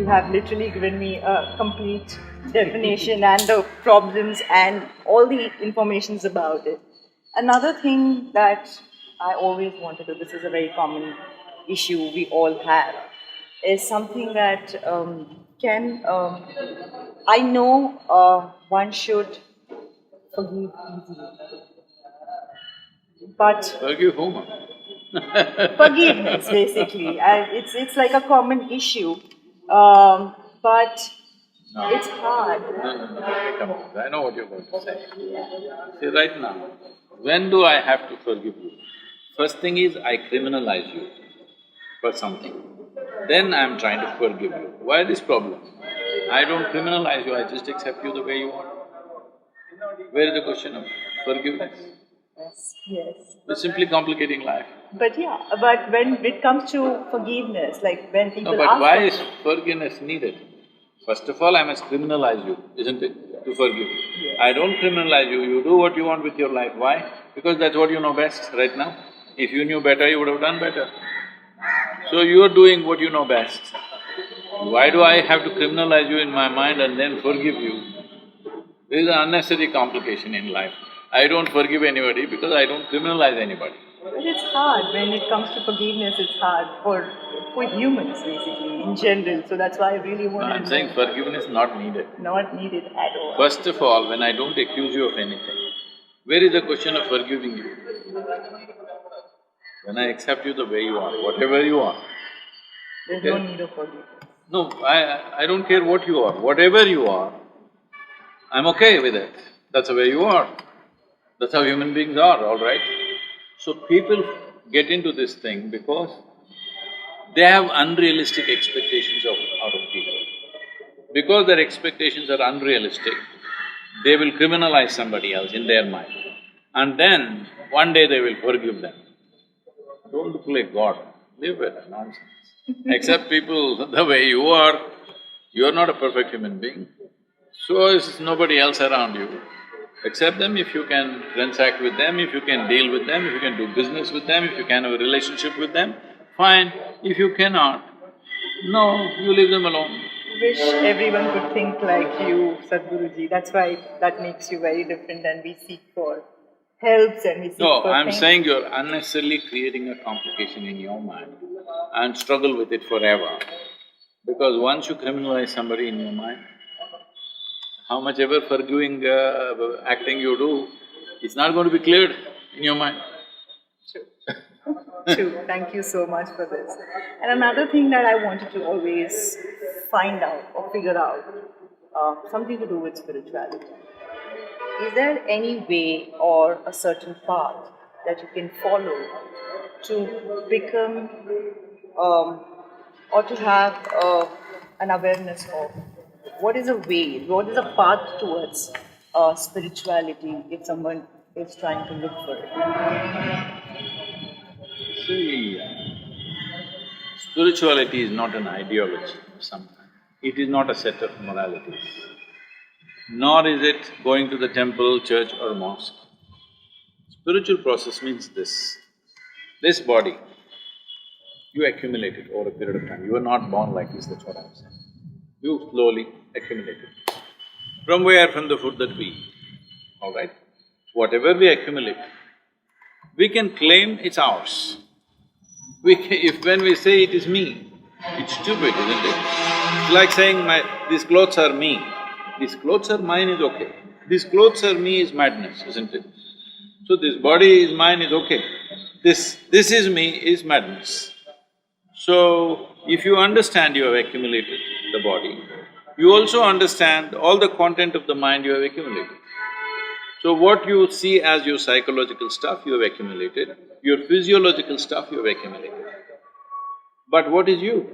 You have literally given me a complete definition and the problems and all the informations about it. Another thing that I always wanted to, this is a very common issue we all have, is something that I know one should forgive easily. But Forgive whom? forgiveness, basically, and it's like a common issue, but No. it's hard. No, okay, come on, I know what you're going to say. See, right now, when do I have to forgive you? First thing is, I criminalize you for something. Then I'm trying to forgive you. Why this problem? I don't criminalize you, I just accept you the way you are. Where is the question of forgiveness? Yes. We're simply complicating life. But yeah, but when it comes to forgiveness, like when people No, but ask why for is forgiveness needed? First of all, I must criminalize you, isn't it, to forgive you? Yes. I don't criminalize you, you do what you want with your life. Why? Because that's what you know best right now. If you knew better, you would have done better. So you're doing what you know best. Why do I have to criminalize you in my mind and then forgive you? There is an unnecessary complication in life. I don't forgive anybody because I don't criminalize anybody. But it's hard when it comes to forgiveness. It's hard for humans, basically, in general. So that's why I really No, want I'm to saying forgiveness is not needed. not needed at all. First of all, when I don't accuse you of anything, where is the question of forgiving you? When I accept you the way you are, whatever you are. There's no need of forgiveness. No, I don't care what you are, whatever you are, I'm okay with it. That's the way you are. That's how human beings are, all right? So people get into this thing because they have unrealistic expectations out of people. Because their expectations are unrealistic, they will criminalize somebody else in their mind. And then, one day they will forgive them. Don't look like God, live with that nonsense. Accept people the way you are. You are not a perfect human being. So is nobody else around you. Accept them if you can transact with them, if you can deal with them, if you can do business with them, if you can have a relationship with them, fine. If you cannot, no, you leave them alone. Wish everyone could think like you, Sadhguruji. That's why that makes you very different, and we seek for helps and we seek No, for I'm things. saying you're unnecessarily creating a complication in your mind and struggle with it forever. Because once you criminalize somebody in your mind, how much ever forgiving acting you do, it's not going to be cleared in your mind. True, thank you so much for this. And another thing that I wanted to always find out or figure out, something to do with spirituality. Is there any way or a certain path that you can follow to become or to have an awareness of what is a way, what is a path towards spirituality if someone is trying to look for it? See, spirituality is not an ideology of some kind. It is not a set of moralities. Nor is it going to the temple, church or mosque. Spiritual process means this body, you accumulate it over a period of time. You are not born like this, that's what I'm saying. You slowly accumulate it. From where? From the food that we eat, all right? Whatever we accumulate, we can claim it's ours. When we say it is me, it's stupid, isn't it? It's like saying these clothes are me. These clothes are mine is okay. These clothes are me is madness, isn't it? So this body is mine is okay. This is me is madness. So, if you understand you have accumulated the body, you also understand all the content of the mind you have accumulated. So what you see as your psychological stuff you have accumulated, your physiological stuff you have accumulated. But what is you?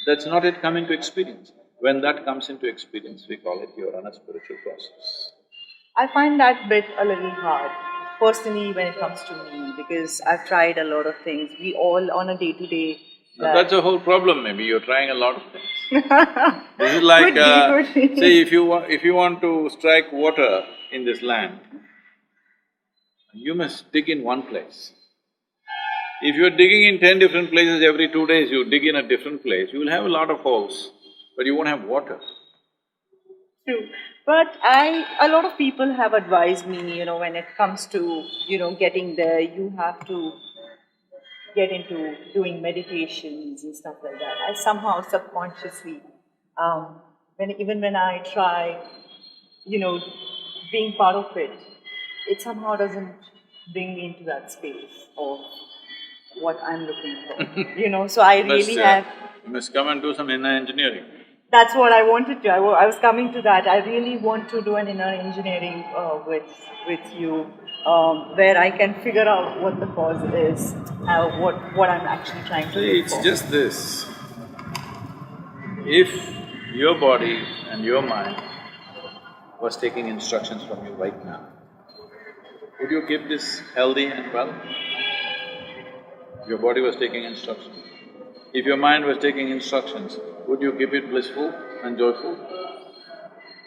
That's not yet come into experience. When that comes into experience, we call it you're on a spiritual process. I find that bit a little hard, personally, when it comes to me, because I've tried a lot of things. We all, on a day-to-day… That's the whole problem, maybe you're trying a lot of things. This is like, could be. say if you want to strike water in this land, you must dig in one place. If you're digging in 10 different places every 2 days, you dig in a different place, you will have a lot of holes. but you won't have water. True. But a lot of people have advised me, when it comes to, getting there, you have to get into doing meditations and stuff like that. I somehow subconsciously, even when I try, you know, being part of it, it somehow doesn't bring me into that space of what I'm looking for. So I really have. You must come and do some inner engineering. That's what I wanted to. I was coming to that. I really want to do an inner engineering with you, where I can figure out what the cause is, what I'm actually trying to See, do. it's just this. If your body and your mind was taking instructions from you right now, would you keep this healthy and well? Your body was taking instructions. If your mind was taking instructions, would you keep it blissful and joyful?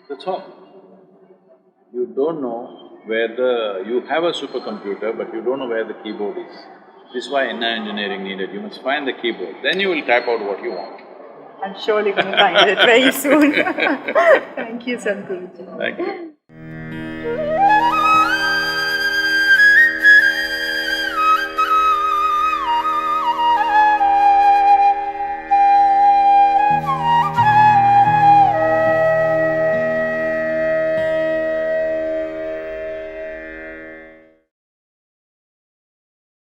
That's all. You don't know where you have a supercomputer, but you don't know where the keyboard is. This is why inner engineering needed. You must find the keyboard, then you will type out what you want. I'm surely going to find it very soon. Thank you, Sadhguru. Thank you.